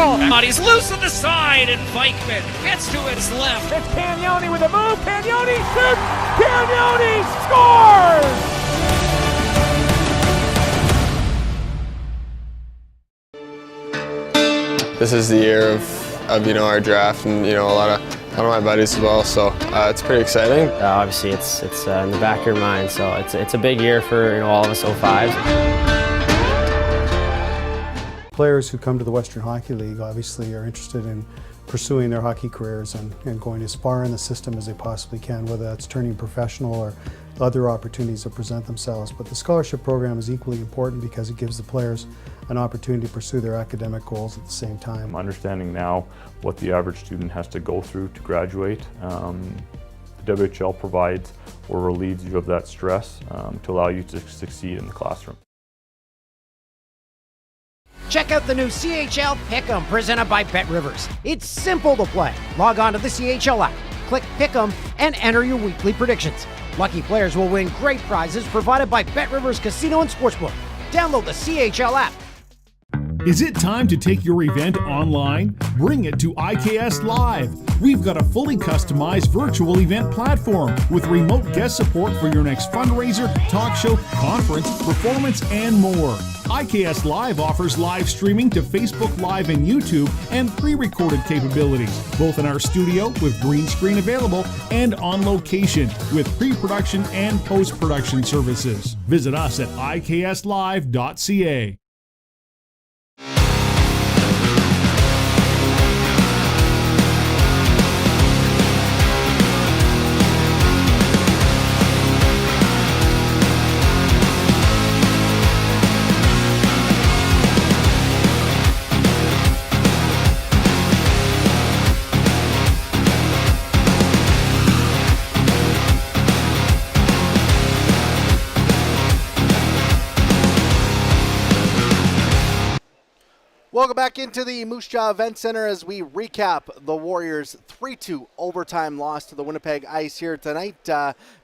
goal. He's loose on the side, and Vikman gets to his left. It's Cagnoni with a move. Cagnoni shoots. Cagnoni scores! This is the year of our draft, and a lot of my buddies as well. So it's pretty exciting. Obviously, it's in the back of your mind. So it's a big year for all of us 05s. Players who come to the Western Hockey League obviously are interested in pursuing their hockey careers and going as far in the system as they possibly can, whether that's turning professional or other opportunities that present themselves. But the scholarship program is equally important because it gives the players an opportunity to pursue their academic goals at the same time. I'm understanding now what the average student has to go through to graduate. The WHL provides or relieves you of that stress to allow you to succeed in the classroom. Check out the new CHL Pick'em presented by BetRivers. It's simple to play. Log on to the CHL app, click Pick'em, and enter your weekly predictions. Lucky players will win great prizes provided by BetRivers Casino and Sportsbook. Download the CHL app. Is it time to take your event online? Bring it to IKS Live. We've got a fully customized virtual event platform with remote guest support for your next fundraiser, talk show, conference, performance, and more. IKS Live offers live streaming to Facebook Live and YouTube and pre-recorded capabilities, both in our studio with green screen available and on location with pre-production and post-production services. Visit us at ikslive.ca. Welcome back into the Moose Jaw Event Center as we recap the Warriors' 3-2 overtime loss to the Winnipeg Ice here tonight.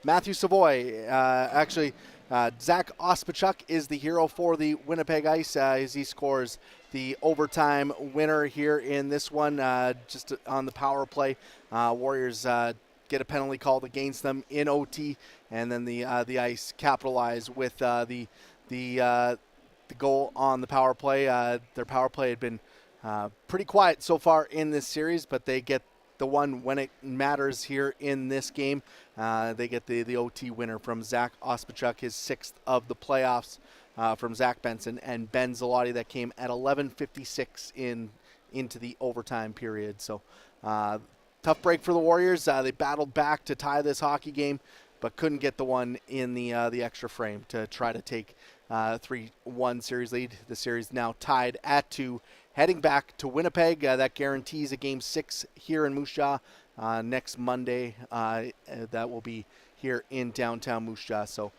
Matthew Savoy, Zach Ospachuk is the hero for the Winnipeg Ice as he scores the overtime winner here in this one, just on the power play. Warriors get a penalty called against them in OT, and then the Ice capitalize with the goal on the power play. Their power play had been pretty quiet so far in this series, but they get the one when it matters here in this game. They get the OT winner from Zach Ospachuk, his sixth of the playoffs from Zach Benson and Ben Zalotti. That came at 11:56 into the overtime period. So tough break for the Warriors. They battled back to tie this hockey game, but couldn't get the one in the extra frame to try to take 3-1 series lead. The series now tied at 2, heading back to Winnipeg. That guarantees a Game 6 here in Moose Jaw next Monday. That will be here in downtown Moose Jaw. So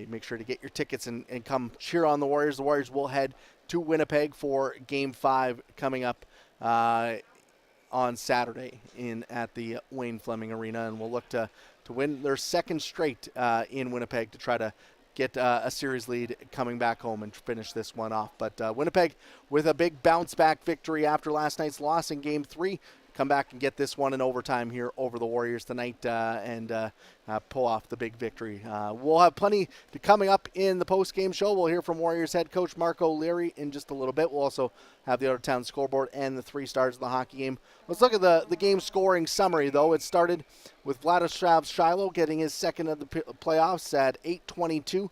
make sure to get your tickets and come cheer on the Warriors. The Warriors will head to Winnipeg for Game 5 coming up on Saturday at the Wayne Fleming Arena, and will look to win their second straight in Winnipeg to try to get a series lead coming back home and finish this one off. But Winnipeg with a big bounce-back victory after last night's loss in Game 3. Come back and get this one in overtime here over the Warriors tonight and pull off the big victory. We'll have plenty coming up in the post-game show. We'll hear from Warriors head coach Mark O'Leary in just a little bit. We'll also have the out-of-town scoreboard and the 3 stars of the hockey game. Let's look at the game scoring summary, though. It started with Vladislav Shiloh getting his second of the playoffs at 8:22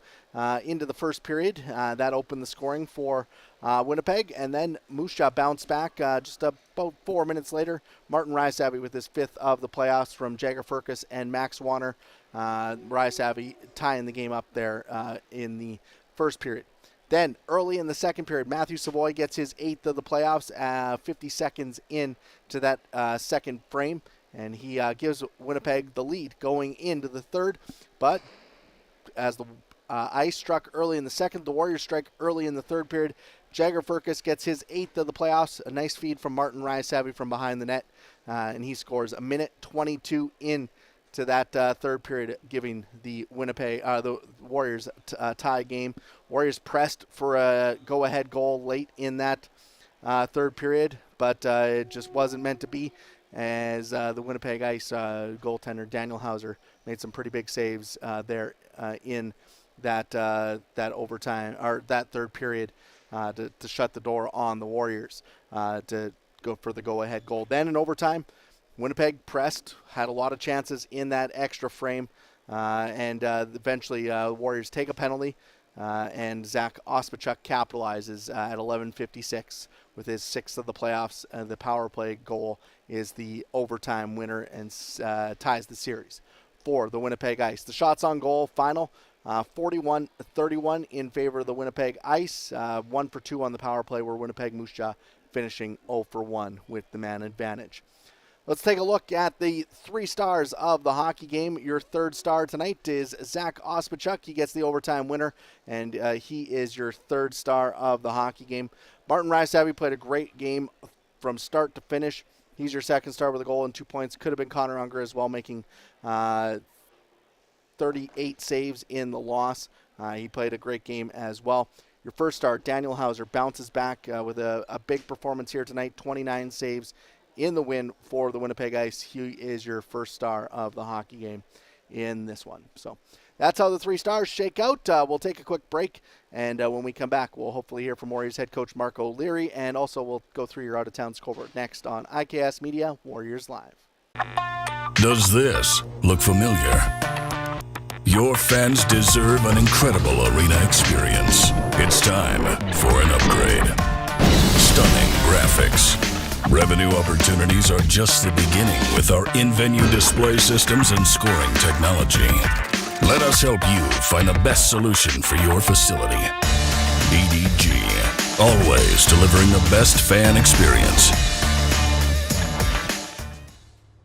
into the first period. That opened the scoring for Winnipeg, and then Moose Jaw bounced back just about 4 minutes later. Martin Ryasavi with his 5th of the playoffs from Jagger Furcus and Max Warner. Ryasavi tying the game up there in the first period. Then early in the second period, Matthew Savoy gets his 8th of the playoffs 50 seconds into that second frame, and he gives Winnipeg the lead going into the third. But as the Ice struck early in the second, the Warriors strike early in the third period. Jagger Furcus gets his 8th of the playoffs. A nice feed from Martin Ryasavi from behind the net, and he scores a minute 22 into that third period, giving the Warriors tie game. Warriors pressed for a go-ahead goal late in that third period, but it just wasn't meant to be, as the Winnipeg Ice goaltender Daniel Hauser made some pretty big saves there in that overtime, or that third period, to shut the door on the Warriors to go for the go-ahead goal. Then in overtime, Winnipeg pressed, had a lot of chances in that extra frame, and eventually the Warriors take a penalty, and Zach Ospachuk capitalizes at 11:56 with his 6th of the playoffs. The power play goal is the overtime winner and ties the series for the Winnipeg Ice. The shots on goal final 41-31 in favor of the Winnipeg Ice. 1 for 2 on the power play, where Winnipeg Moose Jaw finishing 0 for 1 with the man advantage. Let's take a look at the 3 stars of the hockey game. Your third star tonight is Zach Ospachuk. He gets the overtime winner, and he is your third star of the hockey game. Martin Rysavy played a great game from start to finish. He's your second star with a goal and 2 points. Could have been Connor Unger as well, making 38 saves in the loss. He played a great game as well. Your first star, Daniel Hauser, bounces back with a big performance here tonight, 29 saves in the win for the Winnipeg Ice. He is your first star of the hockey game in this one. So that's how the 3 stars shake out. We'll take a quick break, and when we come back, we'll hopefully hear from Warriors head coach Marc O'Leary, and also we'll go through your out-of-town scoreboard next on IKS Media Warriors Live. Does this look familiar? Your fans deserve an incredible arena experience. It's time for an upgrade. Stunning graphics. Revenue opportunities are just the beginning with our in-venue display systems and scoring technology. Let us help you find the best solution for your facility. EDG, always delivering the best fan experience.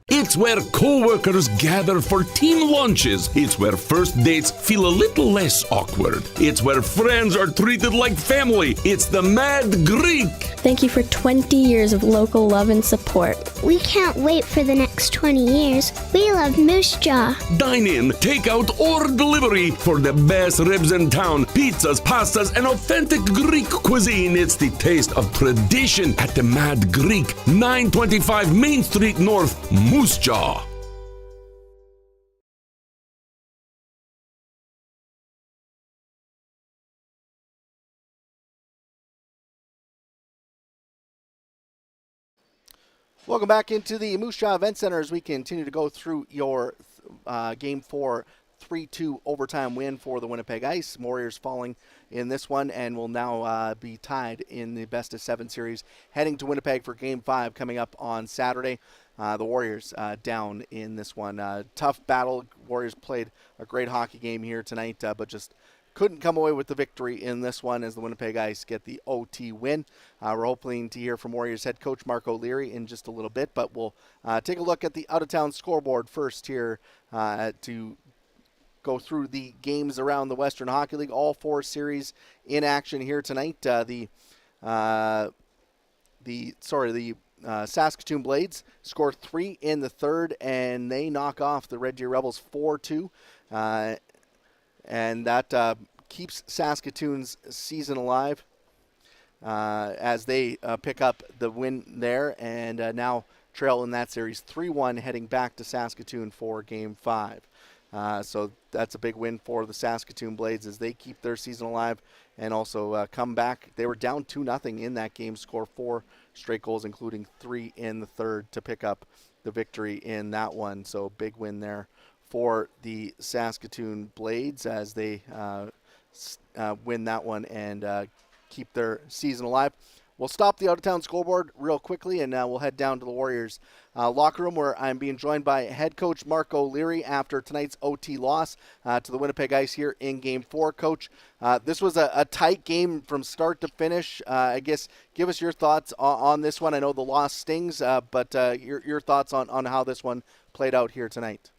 It's where co-workers gather for team lunches. It's where first dates feel a little less awkward. It's where friends are treated like family. It's the Mad Greek. Thank you for 20 years of local love and support. We can't wait for the next 20 years. We love Moose Jaw. Dine in, take out, or delivery for the best ribs in town. Pizzas, pastas, and authentic Greek cuisine. It's the taste of tradition at the Mad Greek, 925 Main Street North, Moose Jaw. Welcome back into the Moose Jaw Event Center as we continue to go through your Game 4 3-2 overtime win for the Winnipeg Ice. Warriors falling in this one and will now be tied in the best-of-7 series, heading to Winnipeg for Game 5 coming up on Saturday. The Warriors down in this one. Tough battle. Warriors played a great hockey game here tonight, but just couldn't come away with the victory in this one as the Winnipeg Ice get the OT win. We're hoping to hear from Warriors head coach Marc O'Leary in just a little bit, but we'll take a look at the out-of-town scoreboard first here to go through the games around the Western Hockey League. All 4 series in action here tonight. The Saskatoon Blades score 3 in the third, and they knock off the Red Deer Rebels 4-2. And that keeps Saskatoon's season alive as they pick up the win there and now trail in that series 3-1, heading back to Saskatoon for Game 5. So that's a big win for the Saskatoon Blades as they keep their season alive and also come back. They were down 2-0 in that game, score 4 straight goals, including 3 in the third, to pick up the victory in that one. So big win there for the Saskatoon Blades as they win that one and keep their season alive. We'll stop the out-of-town scoreboard real quickly, and we'll head down to the Warriors locker room, where I'm being joined by head coach Marc O'Leary after tonight's OT loss to the Winnipeg Ice here in Game 4. Coach, this was a tight game from start to finish. I guess give us your thoughts on this one. I know the loss stings, but your thoughts on how this one played out here tonight.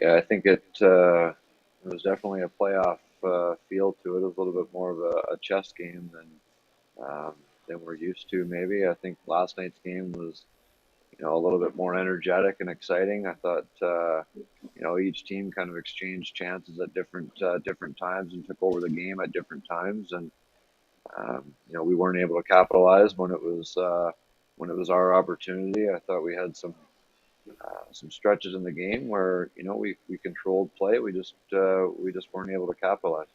Yeah, I think it was definitely a playoff feel to it. It was a little bit more of a chess game than we're used to. Maybe I think last night's game was, a little bit more energetic and exciting. I thought, each team kind of exchanged chances at different times and took over the game at different times. And We weren't able to capitalize when it was our opportunity. I thought we had some stretches in the game where we controlled play. We just weren't able to capitalize.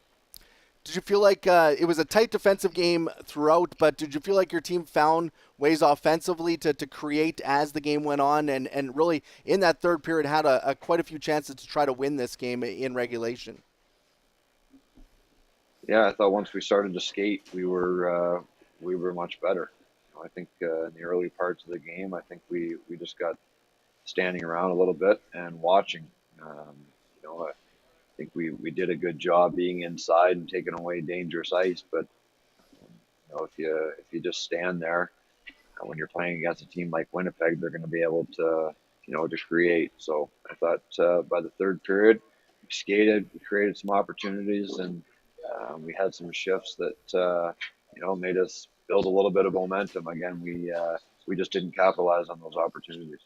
Did you feel like it was a tight defensive game throughout, but did you feel like your team found ways offensively to create as the game went on, and really in that third period had quite a few chances to try to win this game in regulation? Yeah, I thought once we started to skate, we were much better. I think in the early parts of the game, I think we just got standing around a little bit and watching. I think we did a good job being inside and taking away dangerous ice. But if you just stand there when you're playing against a team like Winnipeg, they're going to be able to to create. So I thought by the third period, we skated, we created some opportunities, and we had some shifts that made us build a little bit of momentum. Again, we just didn't capitalize on those opportunities.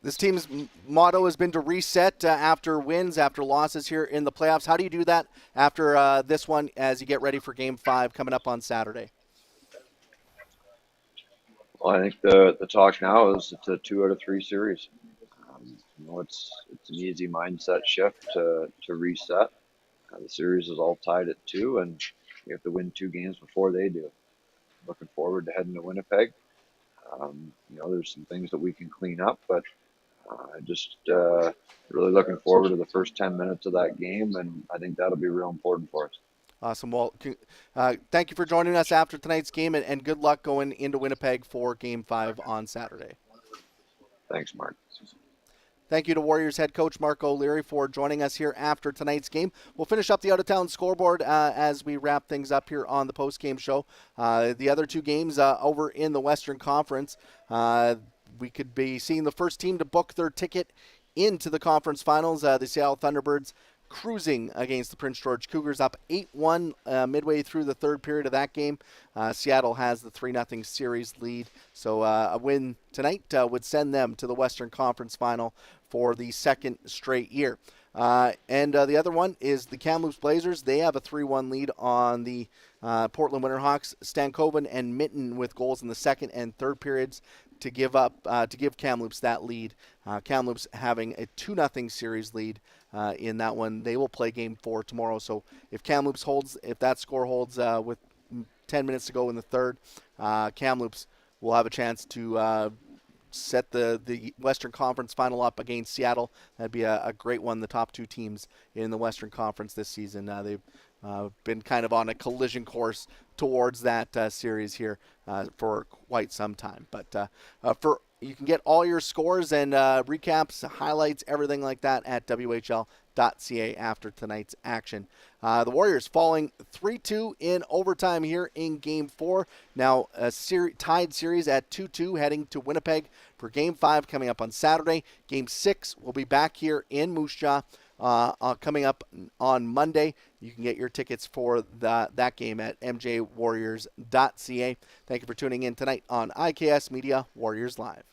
This team's motto has been to reset after wins, after losses here in the playoffs. How do you do that after this one as you get ready for Game 5 coming up on Saturday? Well, I think the talk now is it's a 2 out of 3 series. It's an easy mindset shift to reset. The series is all tied at 2, and we have to win 2 games before they do. Looking forward to heading to Winnipeg. There's some things that we can clean up, but just really looking forward to the first 10 minutes of that game, and I think that'll be real important for us. Awesome. Well, thank you for joining us after tonight's game, and good luck going into Winnipeg for Game 5 on Saturday. Thanks, Mark. Thank you to Warriors head coach Mark O'Leary for joining us here after tonight's game. We'll finish up the out-of-town scoreboard as we wrap things up here on the post-game show. The other 2 games over in the Western Conference, we could be seeing the first team to book their ticket into the conference finals. The Seattle Thunderbirds cruising against the Prince George Cougars, up 8-1 midway through the third period of that game. Seattle has the 3-0 series lead, so a win tonight would send them to the Western Conference final for the second straight year. And the other one is the Kamloops Blazers. They have a 3-1 lead on the Portland Winterhawks. Stankoven and Mitten with goals in the second and third periods to give Kamloops that lead. Kamloops having a 2-0 series lead in that one. They will play Game 4 tomorrow. So if Kamloops if that score holds with 10 minutes to go in the third, Kamloops will have a chance to set the Western Conference final up against Seattle. That'd be a great one. The top 2 teams in the Western Conference this season. They've been kind of on a collision course towards that series here for quite some time. But you can get all your scores and recaps, highlights, everything like that at WHL.ca after tonight's action. The Warriors falling 3-2 in overtime here in Game 4. Now a tied series at 2-2 heading to Winnipeg for Game 5 coming up on Saturday. Game 6 will be back here in Moose Jaw coming up on Monday. You can get your tickets for that game at mjwarriors.ca. Thank you for tuning in tonight on IKS Media Warriors Live.